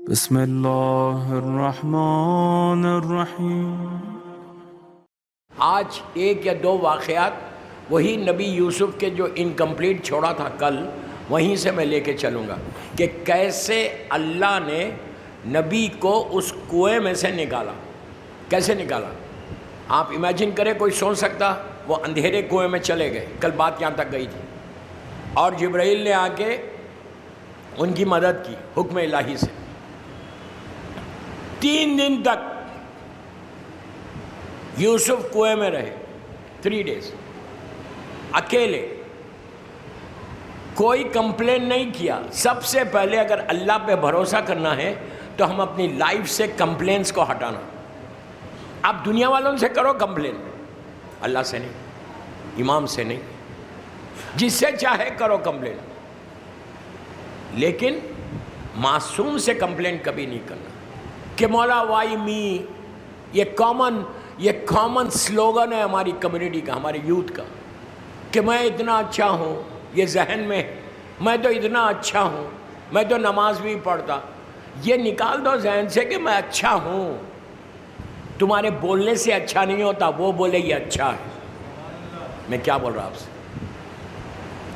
بسم اللہ الرحمن الرحیم۔ آج ایک یا دو واقعات وہی نبی یوسف کے جو انکمپلیٹ چھوڑا تھا کل، وہیں سے میں لے کے چلوں گا کہ کیسے اللہ نے نبی کو اس کنویں میں سے نکالا، کیسے نکالا۔ آپ امیجن کریں، کوئی سوچ سکتا؟ وہ اندھیرے کنویں میں چلے گئے، کل بات یہاں تک گئی تھی، اور جبرائیل نے آ کے ان کی مدد کی حکم الہی سے۔ 3 دن تک یوسف کنویں میں رہے، 3 days اکیلے، کوئی کمپلین نہیں کیا۔ سب سے پہلے اگر اللہ پہ بھروسہ کرنا ہے تو ہم اپنی لائف سے کمپلینس کو ہٹانا۔ آپ دنیا والوں سے کرو کمپلین، اللہ سے نہیں، امام سے نہیں، جس سے چاہے کرو کمپلین، لیکن معصوم سے کمپلین کبھی نہیں کرنا کہ مولا وائی می۔ یہ کامن سلوگن ہے ہماری کمیونٹی کا، ہمارے یوتھ کا، کہ میں اتنا اچھا ہوں، یہ ذہن میں میں تو اتنا اچھا ہوں، میں تو نماز بھی پڑھتا۔ یہ نکال دو ذہن سے کہ میں اچھا ہوں۔ تمہارے بولنے سے اچھا نہیں ہوتا، وہ بولے یہ اچھا ہے۔ میں کیا بول رہا آپ سے؟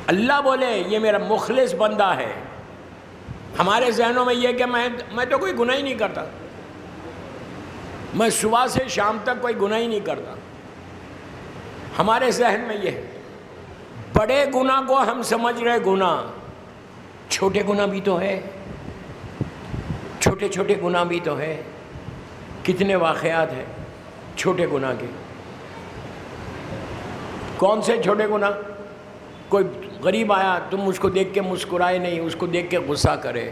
اللہ بولے یہ میرا مخلص بندہ ہے۔ ہمارے ذہنوں میں یہ کہ میں تو کوئی گناہ ہی نہیں کرتا، میں صبح سے شام تک کوئی گناہ ہی نہیں کرتا۔ ہمارے ذہن میں یہ ہے، بڑے گناہ کو ہم سمجھ رہے گناہ، چھوٹے گناہ بھی تو ہے، چھوٹے چھوٹے گناہ بھی تو ہے۔ کتنے واقعات ہیں چھوٹے گناہ کے؟ کون سے چھوٹے گناہ؟ کوئی غریب آیا، تم اس کو دیکھ کے مسکرائے نہیں، اس کو دیکھ کے غصہ کرے،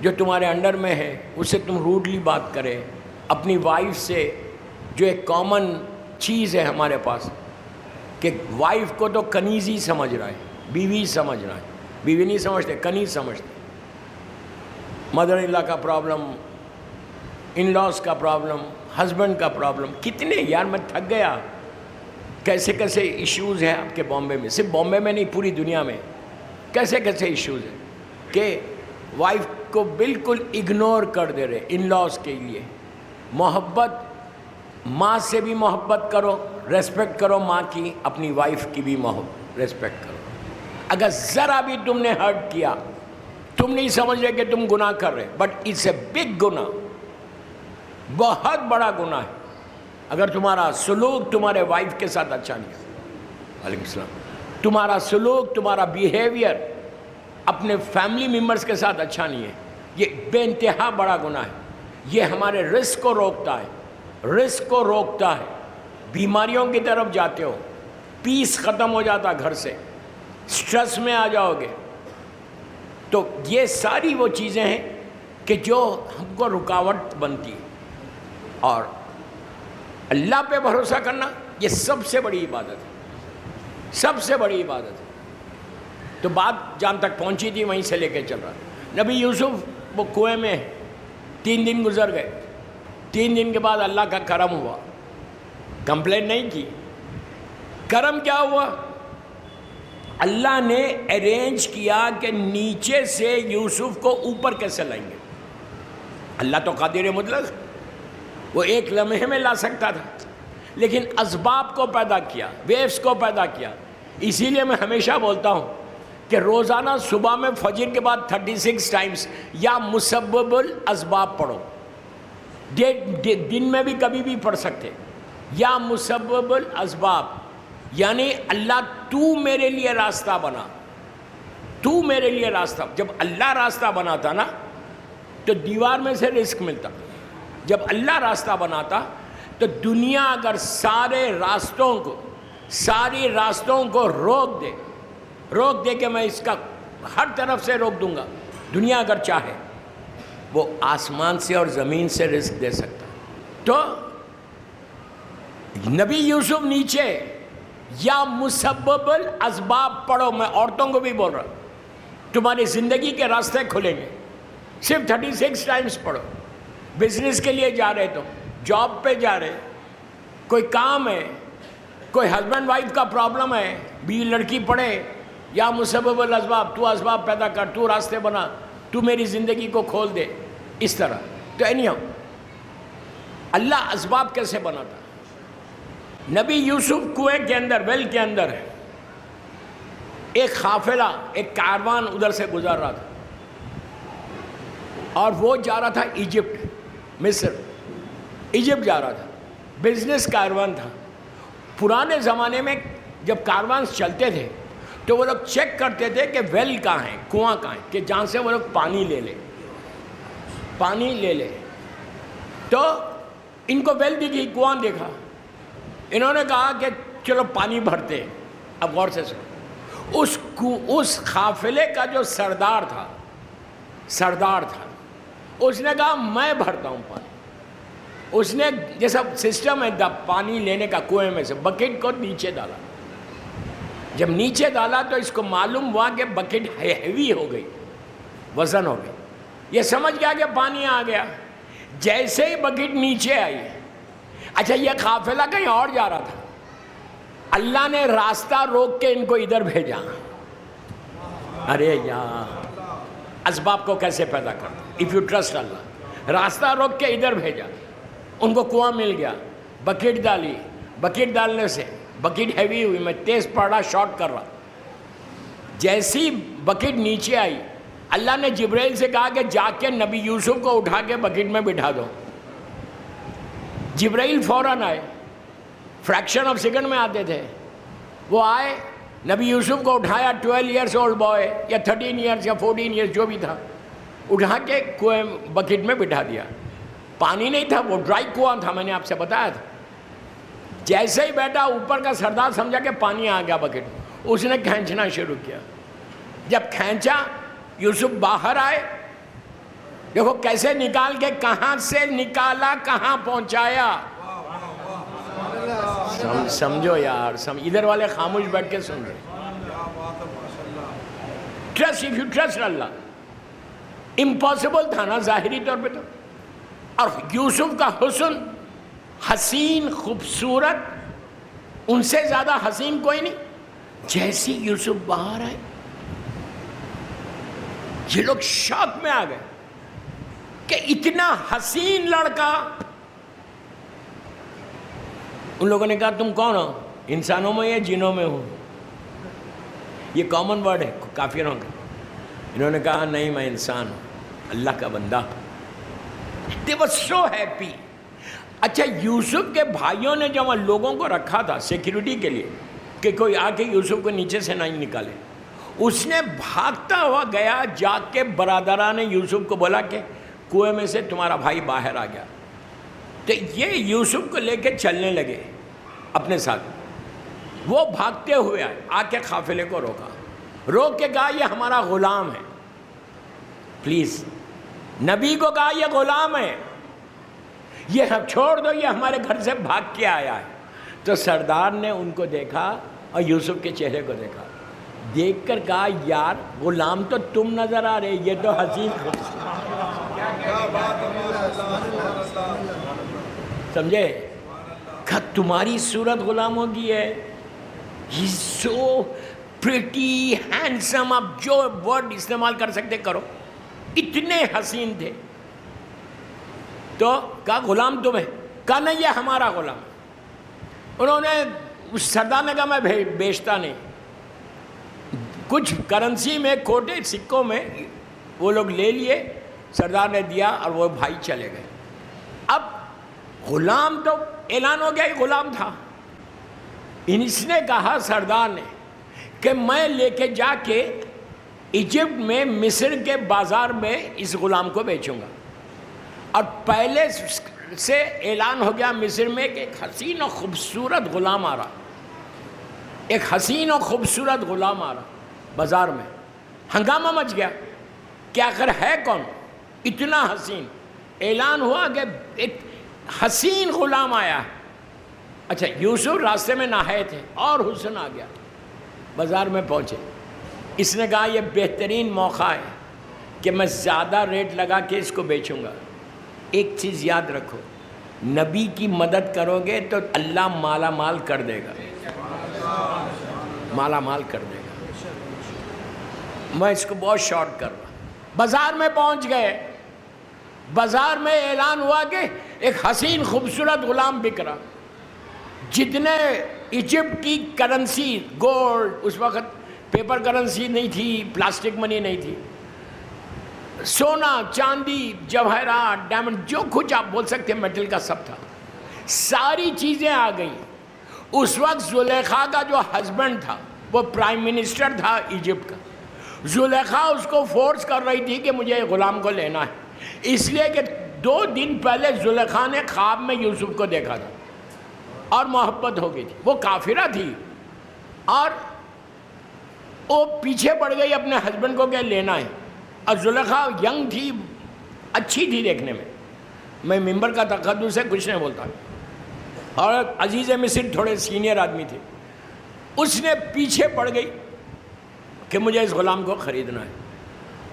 جو تمہارے انڈر میں ہے اس سے تم روڈلی بات کرے، اپنی وائف سے، جو ایک کامن چیز ہے ہمارے پاس کہ وائف کو تو کنیز ہی سمجھ رہا ہے، بیوی سمجھ رہا ہے، بیوی نہیں سمجھتے، کنیز سمجھتے۔ مدر ان لا کا پرابلم، ان لاس کا پرابلم، ہسبینڈ کا پرابلم، کتنے یار میں تھک گیا۔ کیسے کیسے ایشوز ہیں آپ کے بامبے میں، صرف بامبے میں نہیں پوری دنیا میں کیسے کیسے ایشوز ہیں کہ وائف کو بالکل اگنور کر دے رہے ان لاس کے لیے۔ محبت، ماں سے بھی محبت کرو، ریسپیکٹ کرو ماں کی، اپنی وائف کی بھی ریسپیکٹ کرو۔ اگر ذرا بھی تم نے ہرٹ کیا، تم نہیں سمجھ رہے کہ تم گناہ کر رہے، بٹ اٹس اے بگ گناہ، بہت بڑا گناہ ہے اگر تمہارا سلوک تمہارے وائف کے ساتھ اچھا نہیں ہے۔ وعلیکم السلام۔ تمہارا سلوک، تمہارا بیہیویئر اپنے فیملی ممبرز کے ساتھ اچھا نہیں ہے، یہ بے انتہا بڑا گناہ ہے۔ یہ ہمارے رزق کو روکتا ہے، رزق کو روکتا ہے، بیماریوں کی طرف جاتے ہو، پیس ختم ہو جاتا گھر سے، سٹریس میں آ جاؤ گے۔ تو یہ ساری وہ چیزیں ہیں کہ جو ہم کو رکاوٹ بنتی ہے، اور اللہ پہ بھروسہ کرنا یہ سب سے بڑی عبادت ہے، سب سے بڑی عبادت ہے۔ تو بات جہاں تک پہنچی تھی وہیں سے لے کے چل رہا۔ نبی یوسف وہ کنویں میں 3 دن گزر گئے، 3 دن کے بعد اللہ کا کرم ہوا، کمپلین نہیں کی۔ کرم کیا ہوا؟ اللہ نے ارینج کیا کہ نیچے سے یوسف کو اوپر کیسے لائیں گے۔ اللہ تو قادر مطلق، وہ ایک لمحے میں لا سکتا تھا، لیکن اسباب کو پیدا کیا، ویوز کو پیدا کیا۔ اسی لیے میں ہمیشہ بولتا ہوں کہ روزانہ صبح میں فجر کے بعد 36 ٹائمز یا مسبب الاسباب پڑھو، دن میں بھی کبھی بھی پڑھ سکتے، یا مسبب الاسباب، یعنی اللہ تو میرے لیے راستہ بنا، تو میرے لیے راستہ۔ جب اللہ راستہ بناتا نا تو دیوار میں سے رزق ملتا، جب اللہ راستہ بناتا تو دنیا اگر ساری راستوں کو روک دے کہ میں اس کا ہر طرف سے روک دوں گا، دنیا اگر چاہے وہ آسمان سے اور زمین سے رزق دے سکتا۔ تو نبی یوسف نیچے یا مسبب الاسباب پڑھو، میں عورتوں کو بھی بول رہا ہوں، تمہاری زندگی کے راستے کھلیں گے، صرف 36 ٹائمز پڑھو۔ بزنس کے لیے جا رہے، تو جاب پہ جا رہے، کوئی کام ہے، کوئی ہسبینڈ وائف کا پرابلم ہے، بیوی لڑکی پڑھے، یا مسبب الاسباب، تو اسباب پیدا کر، تو راستے بنا، تو میری زندگی کو کھول دے۔ اس طرح. تو اللہ اسباب کیسے بناتا؟ نبی یوسف کنویں کے اندر، ویل کے اندر ہے. ایک قافلہ، ایک کاروان ادھر سے گزر رہا تھا اور وہ جا رہا تھا ایجپٹ، مصر، ایجپٹ جا رہا تھا. بزنس کاروان تھا. پرانے زمانے میں جب کاروانس چلتے تھے تو وہ لوگ چیک کرتے تھے کہ ویل کہاں ہے، کنواں کہاں ہے، کہ جہاں سے وہ لوگ پانی لے لے. تو ان کو ویل دکھی، کنواں دیکھا. انہوں نے کہا کہ چلو پانی بھرتے ہیں. اب غور سے سنو، اس قافلے کا جو سردار تھا، اس نے کہا میں بھرتا ہوں پانی. اس نے جیسا سسٹم ہے پانی لینے کا کنویں میں سے، بکٹ کو نیچے ڈالا. جب نیچے ڈالا تو اس کو معلوم ہوا کہ بکٹ ہیوی ہو گئی، وزن ہو گئی. یہ سمجھ گیا کہ پانی آ گیا. جیسے ہی بکٹ نیچے آئی، اچھا یہ قافلہ کہیں اور جا رہا تھا، اللہ نے راستہ روک کے ان کو ادھر بھیجا. ارے یار، اسباب کو کیسے پیدا کرتا؟ اف یو ٹرسٹ اللہ، راستہ روک کے ادھر بھیجا. ان کو کنواں مل گیا، بکٹ ڈالی. بکٹ ڈالنے سے بکٹ ہیوی ہوئی، میں تیز پڑ رہا، شارٹ کر رہا. جیسی بکٹ نیچے آئی، اللہ نے جبرائیل سے کہا کہ جا کے نبی یوسف کو اٹھا کے بکٹ میں بٹھا دو. جبرائیل فوراً آئے، فریکشن آف سیکنڈ میں آتے تھے. وہ آئے، نبی یوسف کو اٹھایا، 12 ایئرس اولڈ بوائے یا 13 ایئرس یا 14 ایئرس جو بھی تھا، اٹھا کے بکٹ میں بٹھا دیا. پانی نہیں تھا، وہ ڈرائی کنواں تھا، میں نے آپ سے بتایا تھا. جیسے ہی بیٹا، اوپر کا سردار سمجھا کہ پانی آ گیا بکٹ، اس نے کھینچنا شروع کیا. جب کھینچا، یوسف باہر آئے. دیکھو کیسے نکال کے، کہاں سے نکالا، کہاں پہنچایا. سمجھو یار، ادھر والے خاموش بیٹھ کے سن رہے. Trust, if you trust Allah. Impossible تھا نا ظاہری طور پہ تو. اور یوسف کا حسن، حسین، خوبصورت، ان سے زیادہ حسین کوئی نہیں. جیسی یوسف باہر آئے، یہ لوگ شوق میں آ گئے کہ اتنا حسین لڑکا. ان لوگوں نے کہا تم کون ہو؟ انسانوں میں یا جنوں میں ہو؟ یہ کامن ورڈ ہے کافروں کا. انہوں نے کہا نہیں، میں انسان ہوں، اللہ کا بندہ. They were so happy. اچھا، یوسف کے بھائیوں نے جب لوگوں کو رکھا تھا سیکیورٹی کے لیے کہ کوئی آ کے یوسف کو نیچے سے نہیں نکالے، اس نے بھاگتا ہوا گیا، جا کے برادران نے یوسف کو بولا کہ کنویں میں سے تمہارا بھائی باہر آ گیا. تو یہ یوسف کو لے کے چلنے لگے اپنے ساتھ. وہ بھاگتے ہوئے آئے، آ کے قافلے کو روکا، روک کے کہا یہ ہمارا غلام ہے. پلیز، نبی کو کہا یہ غلام ہے، یہ چھوڑ دو، یہ ہمارے گھر سے بھاگ کے آیا ہے. تو سردار نے ان کو دیکھا اور یوسف کے چہرے کو دیکھا، دیکھ کر کہا یار غلام تو تم نظر آ رہے، یہ تو حسین. سمجھے؟ کہا تمہاری صورت غلاموں کی ہے. He's so pretty, handsome. آپ جو ورڈ استعمال کر سکتے کرو، اتنے حسین تھے. تو کہا غلام تمہیں؟ کہا نہیں، یہ ہمارا غلام. انہوں نے، اس سردار نے کہا میں بیچتا نہیں. کچھ کرنسی میں، کھوٹے سکوں میں وہ لوگ لے لیے، سردار نے دیا اور وہ بھائی چلے گئے. اب غلام تو اعلان ہو گیا ہی غلام تھا. اس نے کہا سردار نے کہ میں لے کے جا کے ایجپٹ میں، مصر کے بازار میں اس غلام کو بیچوں گا. اور پہلے سے اعلان ہو گیا مصر میں کہ ایک حسین اور خوبصورت غلام آ رہا، ایک حسین اور خوبصورت غلام آ رہا. بازار میں ہنگامہ مچ گیا کہ آخر ہے کون اتنا حسین. اعلان ہوا کہ ایک حسین غلام آیا ہے. اچھا، یوسف راستے میں نہائے تھے اور حسن آ گیا. بازار میں پہنچے، اس نے کہا یہ بہترین موقع ہے کہ میں زیادہ ریٹ لگا کے اس کو بیچوں گا. ایک چیز یاد رکھو، نبی کی مدد کرو گے تو اللہ مالا مال کر دے گا، مالا مال کر دے گا. میں اس کو بہت شارٹ کر رہا. بازار میں پہنچ گئے، بازار میں اعلان ہوا کہ ایک حسین خوبصورت غلام بک رہا. جتنے ایجپٹ کی کرنسی گولڈ، اس وقت پیپر کرنسی نہیں تھی، پلاسٹک منی نہیں تھی، سونا چاندی جواہرات ڈائمنڈ جو کچھ آپ بول سکتے ہیں میٹل کا سب تھا، ساری چیزیں آ گئیں. اس وقت زلیخا کا جو ہسبینڈ تھا وہ پرائم منسٹر تھا ایجپٹ کا. زلیخا اس کو فورس کر رہی تھی کہ مجھے غلام کو لینا ہے، اس لیے کہ 2 دن پہلے زلیخا نے خواب میں یوسف کو دیکھا تھا اور محبت ہو گئی تھی. وہ کافرہ تھی اور وہ پیچھے پڑ گئی اپنے ہسبینڈ کو کہ لینا ہے. اور زلیخا ینگ تھی، اچھی تھی دیکھنے میں ممبر کا تقدس سے کچھ نہیں بولتا. اور عزیز مصر تھوڑے سینئر آدمی تھے، اس نے پیچھے پڑ گئی کہ مجھے اس غلام کو خریدنا ہے.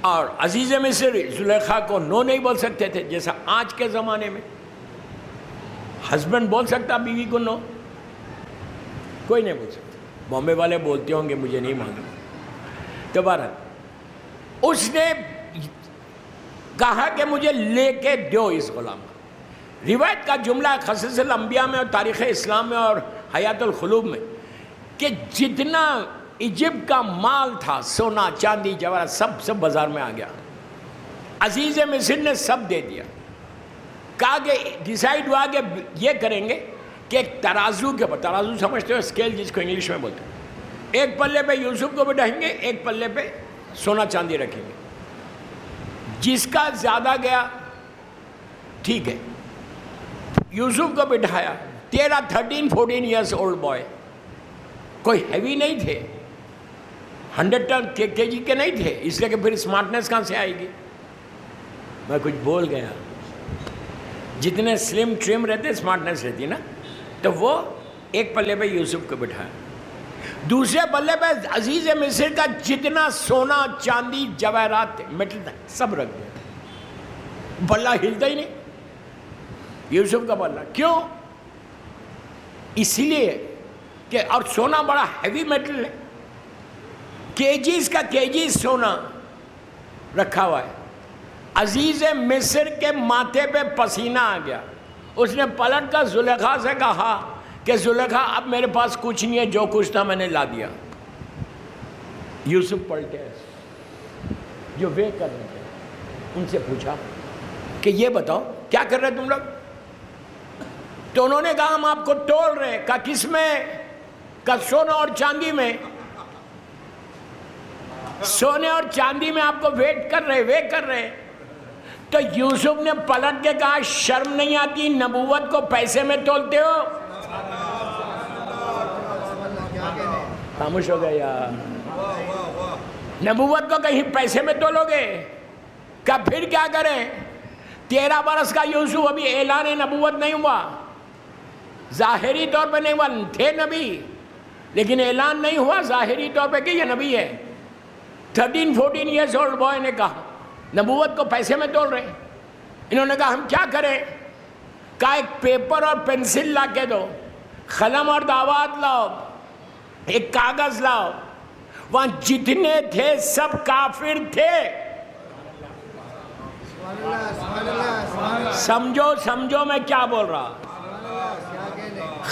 اور عزیز مصر زلیخا کو نو نہیں بول سکتے تھے، جیسا آج کے زمانے میں ہسبینڈ بول سکتا بیوی کو نو، کوئی نہیں بول سکتا. بامبے والے بولتے ہوں گے، مجھے نہیں معلوم. تو بہرحال اس نے کہا کہ مجھے لے کے دو اس غلام کو. روایت کا جملہ قصص الانبیاء میں اور تاریخ اسلام میں اور حیات القلوب میں کہ جتنا ایجپٹ کا مال تھا، سونا چاندی جواہرات، سب بازار میں آ گیا. عزیز مصر نے سب دے دیا. کہا کہ ڈیسائیڈ ہوا کہ یہ کریں گے کہ ایک ترازو کے اوپر، ترازو سمجھتے ہو اسکیل جس کو انگلش میں بولتے ہیں، ایک پلے پہ یوسف کو بٹھائیں گے، ایک پلے پہ سونا چاندی رکھیں گے. جس کا زیادہ گیا ٹھیک ہے. یوسف کو بٹھایا. 13-14 ایئرس اولڈ بوائے، کوئی ہیوی نہیں تھے، 100 کے جی کے نہیں تھے، اس لیے کہ پھر اسمارٹنیس کہاں سے آئے گی. میں کچھ بول گیا. جتنے سلم ٹرم رہتے اسمارٹنیس رہتی نا. تو وہ ایک پلے پہ یوسف کو بٹھایا، دوسرے پلے پہ عزیز مصر کا جتنا سونا چاندی جواہرات تھے، میٹل تھا، سب رکھ دیا. بلہ ہلتا ہی نہیں یوسف کا بلہ. کیوں؟ اسی لیے کہ اور سونا بڑا ہیوی میٹل ہے، کیجیز کا کیجیز سونا رکھا ہوا ہے. عزیز مصر کے ماتھے پہ پسینہ آ گیا. اس نے پلٹ کر زلیخا سے کہا کہ زلیخا اب میرے پاس کچھ نہیں ہے، جو کچھ تھا میں نے لا دیا. یوسف پلٹے جو وے کر رہے تھے، ان سے پوچھا کہ یہ بتاؤ کیا کر رہے تم لوگ؟ تو انہوں نے کہا ہم آپ کو تول رہے. کہا کس میں؟ کہا سونا اور چاندی میں. سونے اور چاندی میں آپ کو ویٹ کر رہے. تو یوسف نے پلٹ کے کہا شرم نہیں آتی، نبوت کو پیسے میں تولتے ہو؟ خاموش ہو گئے یار. نبوت کو کہیں پیسے میں تولو گے؟ کہ پھر کیا کریں؟ 13 برس کا یوسف، ابھی اعلان نبوت نہیں ہوا، ظاہری طور پہ نہیں ہوا، تھے نبی لیکن اعلان نہیں ہوا ظاہری طور پہ کہ یہ نبی ہے. 13-14 ایئرس اولڈ بوائے نے کہا نبوت کو پیسے میں تول رہے ہیں. انہوں نے کہا ہم کیا کریں؟ کہا ایک پیپر اور پینسل لا کے دو، قلم اور دعوات لاؤ، ایک کاغذ لاؤ. وہاں جتنے تھے سب کافر تھے. سمجھو میں کیا بول رہا.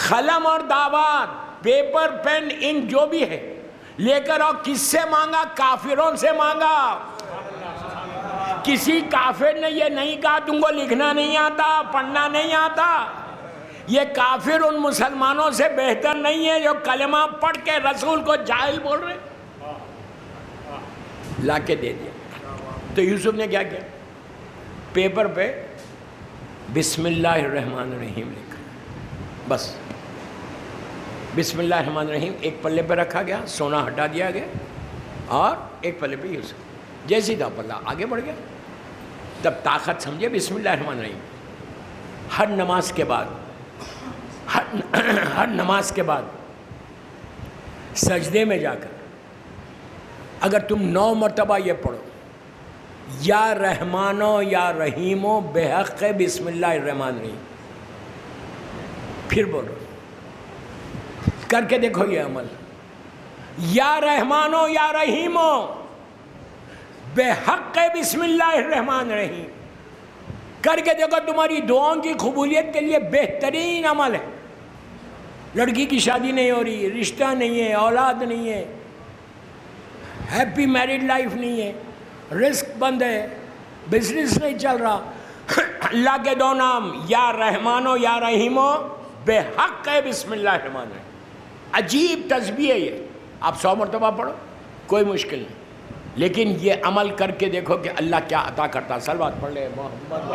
قلم اور دعوات، پیپر پین انک جو بھی ہے لے کر آؤ. کس سے مانگا؟ کافروں سے مانگا. کسی کافر نے یہ نہیں کہا تم کو لکھنا نہیں آتا، پڑھنا نہیں آتا. یہ کافر ان مسلمانوں سے بہتر نہیں ہے جو کلمہ پڑھ کے رسول کو جاہل بول رہے. لا کے دے دیا. تو یوسف نے کیا کیا؟ پیپر پہ بسم اللہ الرحمن الرحیم لکھا. بس بسم اللہ الرحمن الرحیم ایک پلے پہ رکھا گیا، سونا ہٹا دیا گیا اور ایک پلے پہ یوسف. جیسی تھا پلہ آگے بڑھ گیا. تب طاقت سمجھے بسم اللہ الرحمن الرحیم. ہر نماز کے بعد سجدے میں جا کر اگر تم 9 مرتبہ یہ پڑھو، یا رحمانو یا رحیمو بحق بسم اللہ الرحمن الرحیم، پھر بولو، کر کے دیکھو یہ عمل، یا رحمانو یا رحیمو بحق بسم اللہ الرحمن الرحیم. کر کے دیکھو تمہاری دعاؤں کی قبولیت کے لیے بہترین عمل ہے. لڑکی کی شادی نہیں ہو رہی، رشتہ نہیں ہے، اولاد نہیں ہے، ہیپی میرڈ لائف نہیں ہے، رزق بند ہے، بزنس نہیں چل رہا. اللہ کے دو نام یا رحمان و یا رحیم و بے حق ہے بسم اللہ الرحمن الرحیم. عجیب تسبیح ہے یہ، آپ 100 مرتبہ پڑھو، کوئی مشکل نہیں. لیکن یہ عمل کر کے دیکھو کہ اللہ کیا عطا کرتا. صلوات پڑھ لے محمد.